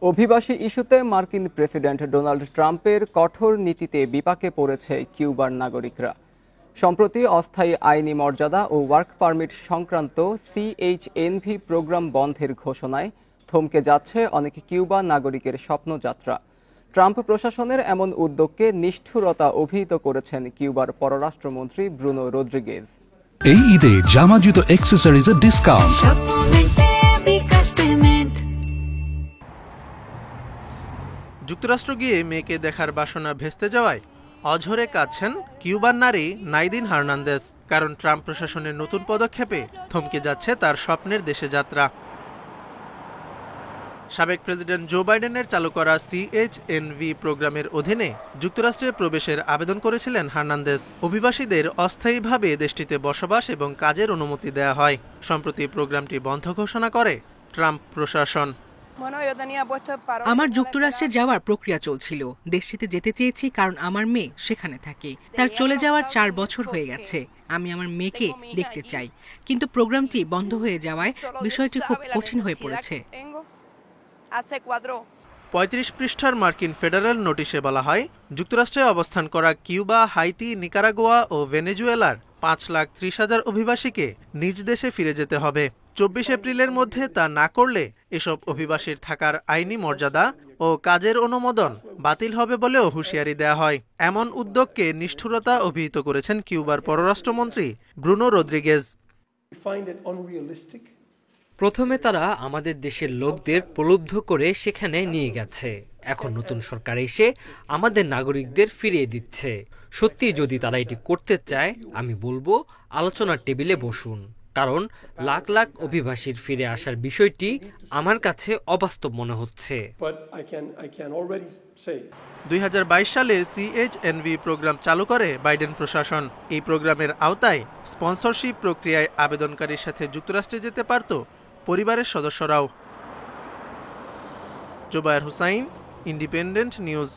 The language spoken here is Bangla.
অভিবাসী ইস্যুতে মার্কিন প্রেসিডেন্ট ডোনাল্ড ট্রাম্পের কঠোর নীতিতে বিপাকে পড়েছে কিউবার নাগরিকরা। সম্প্রতি অস্থায়ী আইনি মর্যাদা ও ওয়ার্ক পারমিট সংক্রান্ত CHNV প্রোগ্রাম বন্ধের ঘোষণায় থমকে যাচ্ছে অনেক কিউবা নাগরিকের স্বপ্নযাত্রা। ট্রাম্প প্রশাসনের এমন উদ্যোগকে নিষ্ঠুরতা অভিহিত করেছেন কিউবার পররাষ্ট্রমন্ত্রী ব্রুনো রদ্রিগেজ। এই ঈদে জামা জুতো অ্যাক্সেসরিজের ডিসকাউন্ট। যুক্তরাষ্ট্র গিয়ে মেয়েকে দেখার বাসনা ভেস্তে যাওয়ায় অঝরে কাঁদছেন কিউবান নারী নাইদিন হার্নান্দেজ। কারণ ট্রাম্প প্রশাসনের নতুন পদক্ষেপে থমকে যাচ্ছে তার স্বপ্নের দেশে যাত্রা। সাবেক প্রেসিডেন্ট জো বাইডেনের চালু করা CHNV প্রোগ্রামের অধীনে যুক্তরাষ্ট্রে প্রবেশের আবেদন করেছিলেন হার্নান্দেজ। অভিবাসীদের অস্থায়ীভাবে দেশটিতে বসবাস এবং কাজের অনুমতি দেয়া হয়। সম্প্রতি প্রোগ্রামটি বন্ধ ঘোষণা করে ট্রাম্প প্রশাসন। আমার যুক্তরাষ্ট্রে যাওয়ার প্রক্রিয়া চলছিল। দেশটিতে যেতে চেয়েছি কারণ আমার মেয়ে সেখানে থাকে। তার চলে যাওয়ার 4 বছর হয়ে গেছে। আমি আমার মেয়েকে দেখতে চাই, কিন্তু প্রোগ্রামটি বন্ধ হয়ে যাওয়ায় বিষয়টি খুব কঠিন হয়ে পড়েছে। 35 পৃষ্ঠার মার্কিন ফেডারেল নোটিশে বলা হয়, যুক্তরাষ্ট্রে অবস্থান করা কিউবা, হাইতি, নিকারাগুয়া ও ভেনেজুয়েলার 5,30,000 অভিবাসীকে নিজ দেশে ফিরে যেতে হবে। 24 এপ্রিলের মধ্যে তা না করলে এসব অভিবাসীর থাকার আইনি মর্যাদা ও কাজের অনুমোদন বাতিল হবে বলেও হুঁশিয়ারি দেয়া হয়। এমন উদ্যোগকে নিষ্ঠুরতা অভিহিত করেছেন কিউবার পররাষ্ট্রমন্ত্রী ব্রুনো রদ্রিগেজ। প্রথমে তারা আমাদের দেশের লোকদের প্রলুব্ধ করে সেখানে নিয়ে গেছে। এখন নতুন সরকার এসে আমাদের নাগরিকদের ফিরিয়ে দিচ্ছে। সত্যি যদি তারা এটি করতে চায়, আমি বলবো আলোচনার টেবিলে বসুন। কারণ লাখ লাখ অভিবাসীর ফিরে আসার বিষয়টি আমার কাছে অবাস্তব মনে হচ্ছে। 2022 সালে CHNV প্রোগ্রাম চালু করে বাইডেন প্রশাসন। এই প্রোগ্রামের আওতায় স্পন্সরশিপ প্রক্রিয়ায় আবেদনকারীর সাথে যুক্তরাষ্ট্রে যেতে পারত পরিবারের সদস্যরাও। Zubair Hussain, Independent news.